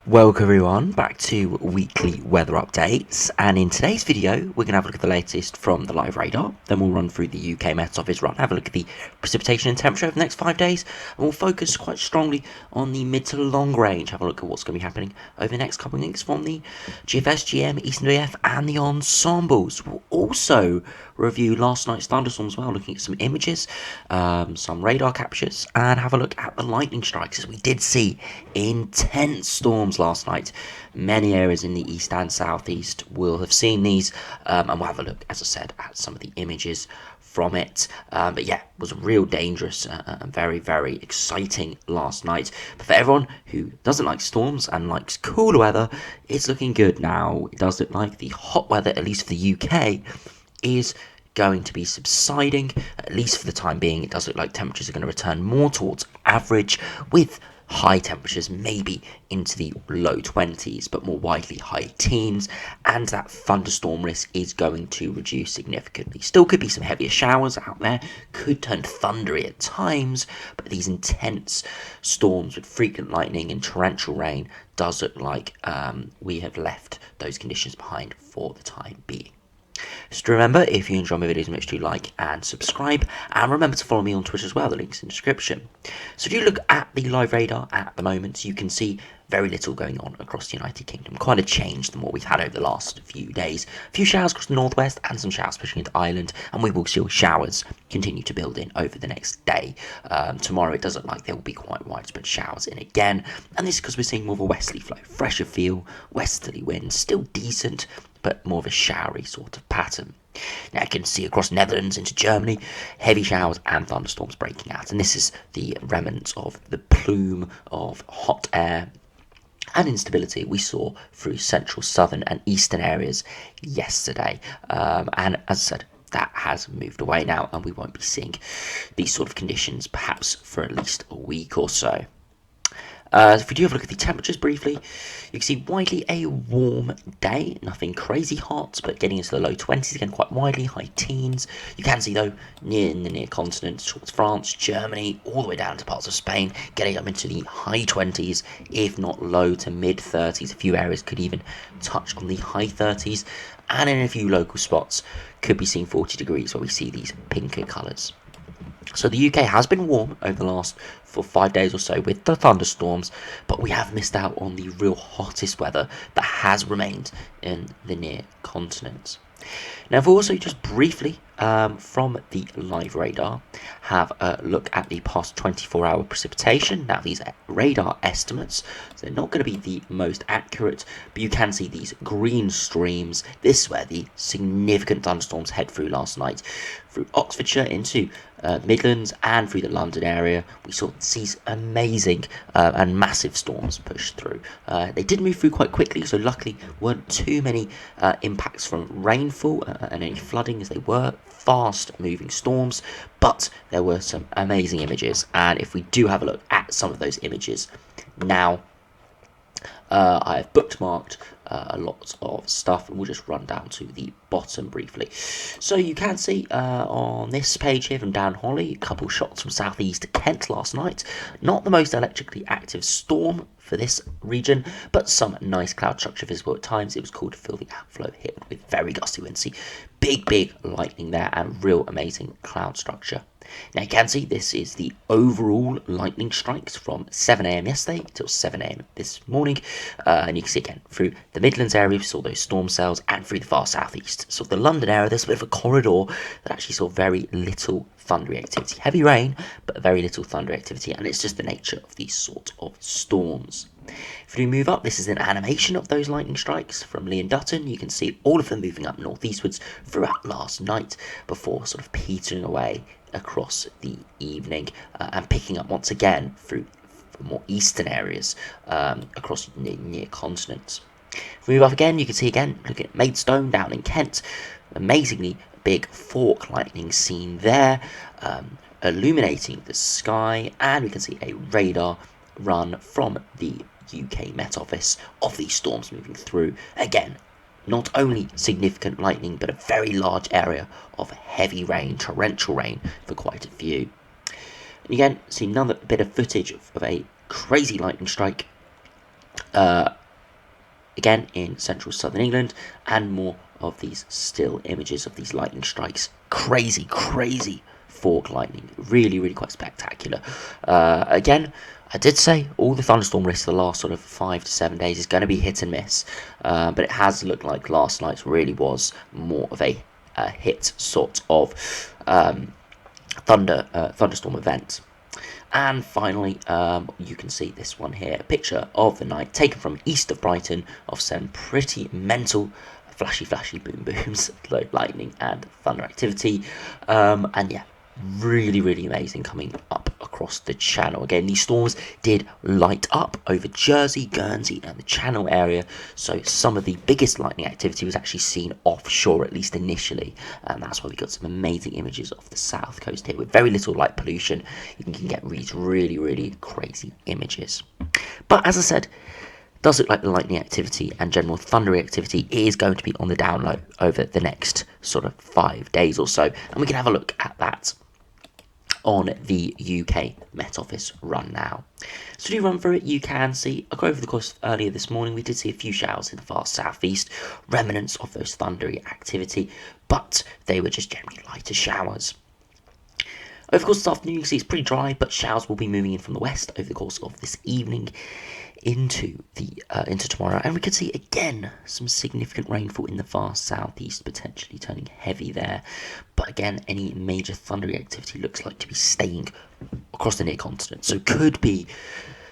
Welcome everyone back to weekly weather updates, and in today's video we're going to have a look at the latest from the live radar. Then we'll run through the UKMO Office run, have a look at the precipitation and temperature over the next 5 days, and we'll focus quite strongly on the mid to long range, have a look at what's going to be happening over the next couple of weeks from the GFS, GM, ECMWF and the Ensembles. We'll also review last night's thunderstorms as well, looking at some images, some radar captures, and have a look at the lightning strikes, as we did see intense storms last night. Many areas in the east and southeast will have seen these, and we'll have a look, as I said, at some of the images from it. But yeah, it was real dangerous and very, very exciting last night. But for everyone who doesn't like storms and likes cool weather, it's looking good now. It does look like the hot weather, at least for the UK, is going to be subsiding, at least for the time being. It does look like temperatures are going to return more towards average, with high temperatures maybe into the low 20s, but more widely high teens, and that thunderstorm risk is going to reduce significantly. Still could be some heavier showers out there, could turn thundery at times, but these intense storms with frequent lightning and torrential rain does look like we have left those conditions behind for the time being. Just remember, if you enjoy my videos, make sure you like and subscribe, and remember to follow me on Twitter as well, the link's in the description. So if you look at the live radar at the moment, you can see very little going on across the United Kingdom. Quite a change than what we've had over the last few days. A few showers across the northwest and some showers pushing into Ireland, and we will see showers continue to build in over the next day. Tomorrow it does look like there will be quite widespread showers in again, and this is because we're seeing more of a westerly flow, fresher feel, westerly winds, still decent, but more of a showery sort of pattern. Now you can see across Netherlands into Germany, heavy showers and thunderstorms breaking out, and this is the remnants of the plume of hot air and instability we saw through central, southern and eastern areas yesterday. And as I said, that has moved away now, and we won't be seeing these sort of conditions perhaps for at least a week or so. If we do have a look at the temperatures briefly, you can see widely a warm day, nothing crazy hot, but getting into the low 20s again, quite widely, high teens. You can see though, in the near continent, towards France, Germany, all the way down to parts of Spain, getting up into the high 20s, if not low to mid 30s. A few areas could even touch on the high 30s, and in a few local spots could be seeing 40 degrees where we see these pinker colours. So the UK has been warm over the last 5 days or so with the thunderstorms, but we have missed out on the real hottest weather that has remained in the near continent. Now, if we also just briefly, from the live radar, have a look at the past 24-hour precipitation. Now, these are radar estimates, so they're not going to be the most accurate, but you can see these green streams. This is where the significant thunderstorms head through last night, through Oxfordshire into Midlands and through the London area. We saw these amazing and massive storms push through. They did move through quite quickly, so luckily weren't too many impacts from rainfall and any flooding, as they were fast moving storms, but there were some amazing images. And if we do have a look at some of those images now, I have bookmarked a lot of stuff, and we'll just run down to the bottom briefly. So you can see on this page here from Dan Holly, a couple shots from southeast Kent last night. Not the most electrically active storm for this region, but some nice cloud structure visible at times. It was cool to feel the outflow hit with very gusty winds. See big lightning there and real amazing cloud structure. Now you can see this is the overall lightning strikes from 7 AM yesterday till 7 AM this morning, and you can see again through the Midlands area we saw those storm cells, and through the far southeast. So the London area, there's a bit of a corridor that actually saw very little thundery activity. Heavy rain, but very little thunder activity, and it's just the nature of these sort of storms. If we move up, this is an animation of those lightning strikes from Lee and Dutton. You can see all of them moving up northeastwards throughout last night before sort of petering away across the evening and picking up once again through more eastern areas across near continents. If we move up again, you can see again, look at Maidstone down in Kent, amazingly big fork lightning seen there, illuminating the sky, and we can see a radar run from the UK Met Office of these storms moving through. Again, not only significant lightning, but a very large area of heavy rain, torrential rain for quite a few. And again, see another bit of footage of a crazy lightning strike again in central southern England, and more of these still images of these lightning strikes. Crazy fork lightning, really quite spectacular. Again, I did say all the thunderstorm risk the last sort of 5 to 7 days is going to be hit and miss, but it has looked like last night's really was more of a hit sort of thunderstorm event. And finally, you can see this one here, a picture of the night taken from east of Brighton of some pretty mental flashy boom booms, lightning and thunder activity. And yeah, really amazing coming up across the channel. Again, these storms did light up over Jersey, Guernsey and the Channel area, so some of the biggest lightning activity was actually seen offshore, at least initially, and that's why we got some amazing images of the south coast here with very little light pollution. You can get these really crazy images. But as I said, does look like the lightning activity and general thundery activity is going to be on the down low over the next sort of 5 days or so, and we can have a look at that on the UK Met Office run now. So to run through it, you can see, I'll go over the course earlier this morning, we did see a few showers in the far southeast, remnants of those thundery activity, but they were just generally lighter showers. Over the course of this afternoon, you can see it's pretty dry, but showers will be moving in from the west over the course of this evening into tomorrow, and we could see again some significant rainfall in the far southeast, potentially turning heavy there. But again, any major thundery activity looks like to be staying across the near continent, so could be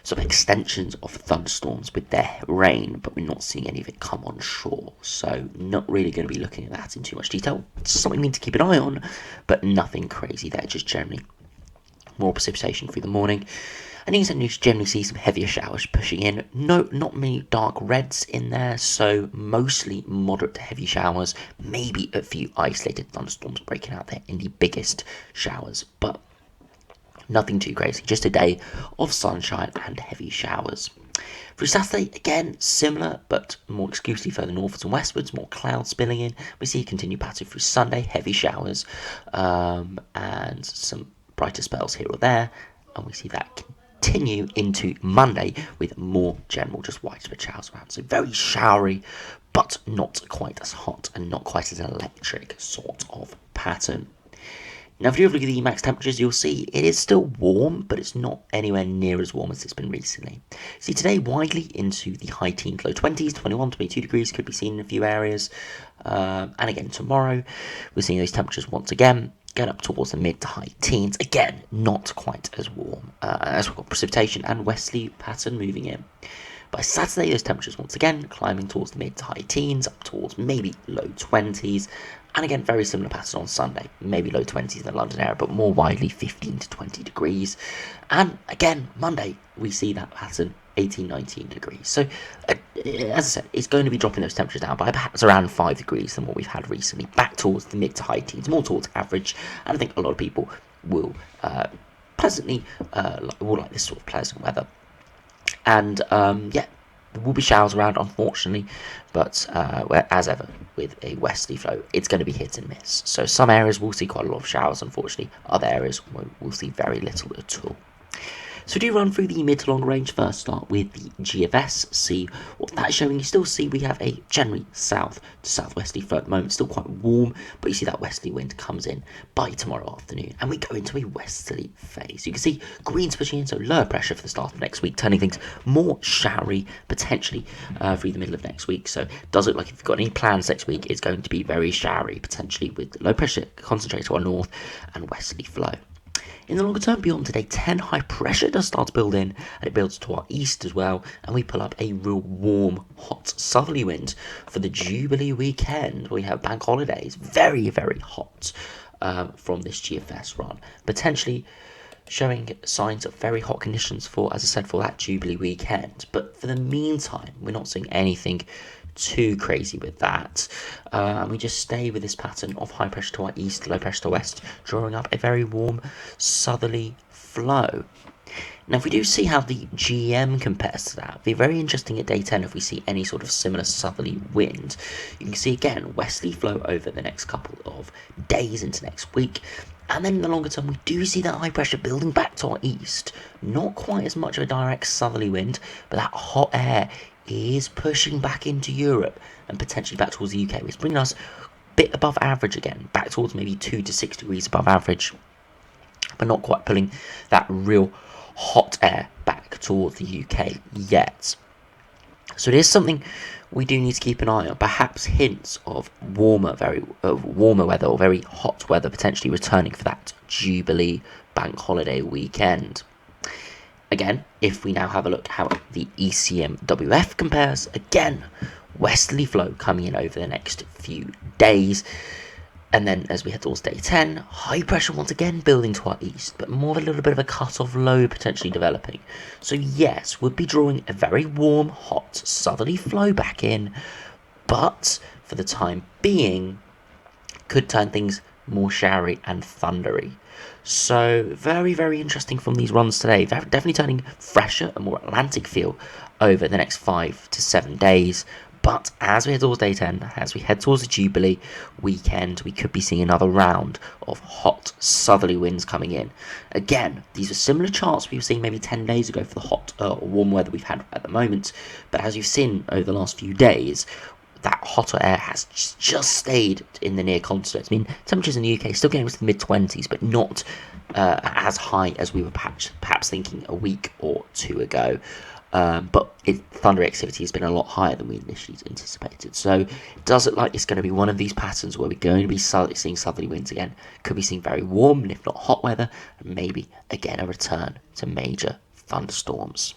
some extensions of thunderstorms with their rain, but we're not seeing any of it come on shore, so not really going to be looking at that in too much detail. It's something we need to keep an eye on, but nothing crazy there, just generally more precipitation through the morning. And you can generally see some heavier showers pushing in. No, not many dark reds in there, so mostly moderate to heavy showers. Maybe a few isolated thunderstorms breaking out there in the biggest showers, but nothing too crazy. Just a day of sunshine and heavy showers. For Saturday, again, similar, but more exclusively further northwards and westwards, more clouds spilling in. We see a continued pattern through Sunday, heavy showers, and some brighter spells here or there, and we see that continue into Monday with more general, just widespread showers around. So very showery, but not quite as hot and not quite as electric sort of pattern. Now, if you look at the max temperatures, you'll see it is still warm, but it's not anywhere near as warm as it's been recently. See, today, widely into the high teens, low 20s, 21, 22 degrees could be seen in a few areas. And again, tomorrow, we're seeing those temperatures once again get up towards the mid to high teens. Again, not quite as warm, as we've got precipitation and westerly pattern moving in. By Saturday, those temperatures once again climbing towards the mid to high teens, up towards maybe low 20s. And again, very similar pattern on Sunday, maybe low 20s in the London area, but more widely 15 to 20 degrees. And again, Monday, we see that pattern 18, 19 degrees. So, as I said, it's going to be dropping those temperatures down by perhaps around 5 degrees than what we've had recently, back towards the mid to high teens, more towards average. And I think a lot of people will will like this sort of pleasant weather. And yeah, there will be showers around, unfortunately, but as ever with a westerly flow, it's going to be hit and miss. So some areas will see quite a lot of showers, unfortunately. Other areas will see very little at all. So do run through the mid to long range first, start with the GFS, see what that's showing. You still see we have a generally south to southwesterly flow at the moment, still quite warm, but you see that westerly wind comes in by tomorrow afternoon, and we go into a westerly phase. You can see greens pushing in, so lower pressure for the start of next week, turning things more showery, potentially through the middle of next week. So it does look like if you've got any plans next week, it's going to be very showery, potentially with low pressure concentrated to our north and westerly flow. In the longer term, beyond today 10, high pressure does start to build in, and it builds to our east as well, and we pull up a real warm, hot southerly wind for the Jubilee weekend. We have bank holidays, very hot from this GFS run, potentially showing signs of very hot conditions for, as I said, for that Jubilee weekend. But for the meantime, we're not seeing anything too crazy with that. We just stay with this pattern of high pressure to our east, low pressure to west, drawing up a very warm southerly flow. Now, if we do see how the GM compares to that, it'd be very interesting at day 10 if we see any sort of similar southerly wind. You can see again westerly flow over the next couple of days into next week. And then in the longer term, we do see that high pressure building back to our east. Not quite as much of a direct southerly wind, but that hot air is pushing back into Europe and potentially back towards the UK. It's bringing us a bit above average again, back towards maybe 2 to 6 degrees above average, but not quite pulling that real hot air back towards the UK yet. So it is something we do need to keep an eye on. Perhaps hints of warmer weather or very hot weather potentially returning for that Jubilee bank holiday weekend. Again, if we now have a look how the ECMWF compares, again, westerly flow coming in over the next few days. And then as we head towards day 10, high pressure once again building to our east, but more of a little bit of a cut-off low potentially developing. So yes, we'll be drawing a very warm, hot, southerly flow back in, but for the time being, could turn things more showery and thundery. So very, very interesting from these runs today. Definitely turning fresher and more Atlantic feel over the next 5 to 7 days. But as we head towards day 10, as we head towards the Jubilee weekend, we could be seeing another round of hot southerly winds coming in. Again, these are similar charts we were seeing maybe 10 days ago for the hot or warm weather we've had at the moment. But as you've seen over the last few days, that hotter air has just stayed in the near continents. I mean, temperatures in the UK still getting to the mid-20s, but not as high as we were perhaps thinking a week or two ago. But thunder activity has been a lot higher than we initially anticipated. So it does look like it's going to be one of these patterns where we're going to be seeing southerly winds again. Could be seeing very warm and if not hot weather, and maybe again a return to major thunderstorms.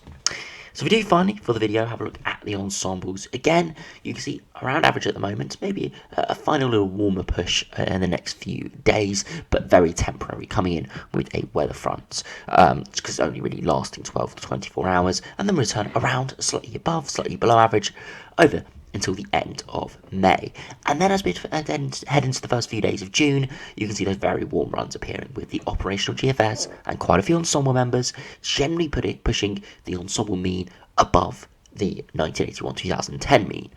So if we do finally, for the video, have a look at the ensembles. Again, you can see around average at the moment, maybe a final little warmer push in the next few days, but very temporary, coming in with a weather front, because it's only really lasting 12 to 24 hours, and then return around slightly above, slightly below average, over until the end of May. And then as we head into the first few days of June, you can see those very warm runs appearing with the operational GFS and quite a few ensemble members generally pushing the ensemble mean above the 1981-2010 mean.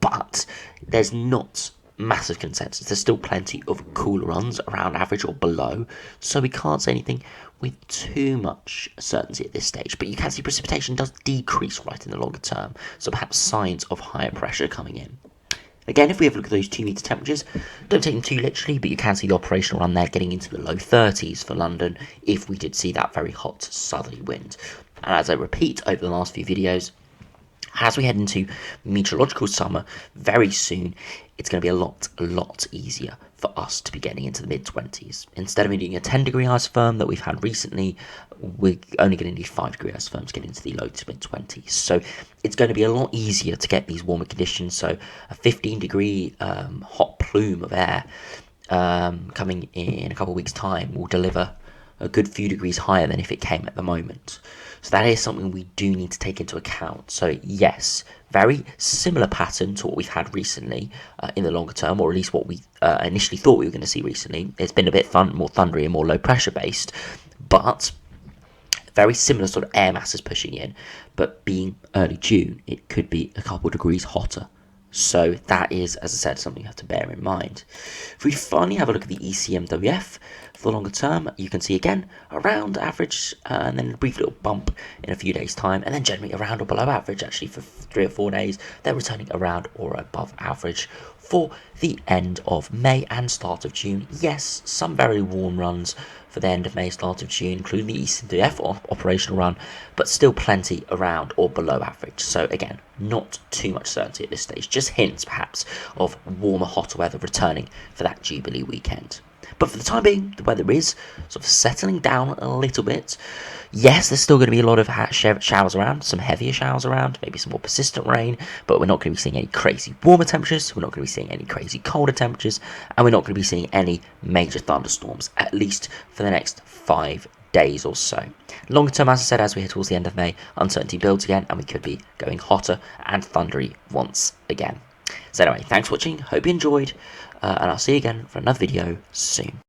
But there's not massive consensus. There's still plenty of cooler runs around average or below, so we can't say anything with too much certainty at this stage. But you can see precipitation does decrease right in the longer term, so perhaps signs of higher pressure coming in. Again, if we have a look at those 2 metre temperatures, don't take them too literally, but you can see the operational run there getting into the low 30s for London if we did see that very hot southerly wind. And as I repeat over the last few videos, as we head into meteorological summer very soon, it's going to be a lot easier for us to be getting into the mid-20s. Instead of needing a 10-degree isotherm that we've had recently, we're only going to need 5-degree isotherms to get into the low to mid-20s. So it's going to be a lot easier to get these warmer conditions. So a 15-degree hot plume of air coming in a couple of weeks' time will deliver a good few degrees higher than if it came at the moment. So that is something we do need to take into account. So yes, very similar pattern to what we've had recently in the longer term, or at least what we initially thought we were going to see recently. It's been a bit more thundery and more low pressure based, but very similar sort of air masses pushing in, but being early June, it could be a couple degrees hotter. So that is, as I said, something you have to bear in mind. If we finally have a look at the ECMWF for the longer term, you can see again around average and then a brief little bump in a few days' time, and then generally around or below average actually for 3 or 4 days, then returning around or above average for the end of May and start of June. Yes, some very warm runs for the end of May, start of June, including the ECMWF Operational Run, but still plenty around or below average. So again, not too much certainty at this stage, just hints perhaps of warmer, hotter weather returning for that Jubilee weekend. But for the time being, the weather is sort of settling down a little bit. Yes, there's still going to be a lot of showers around, some heavier showers around, maybe some more persistent rain, but we're not going to be seeing any crazy warmer temperatures, we're not going to be seeing any crazy colder temperatures, and we're not going to be seeing any major thunderstorms, at least for the next 5 days or so. Longer term, as I said, as we hit towards the end of May, uncertainty builds again, and we could be going hotter and thundery once again. So anyway, thanks for watching, hope you enjoyed, and I'll see you again for another video soon.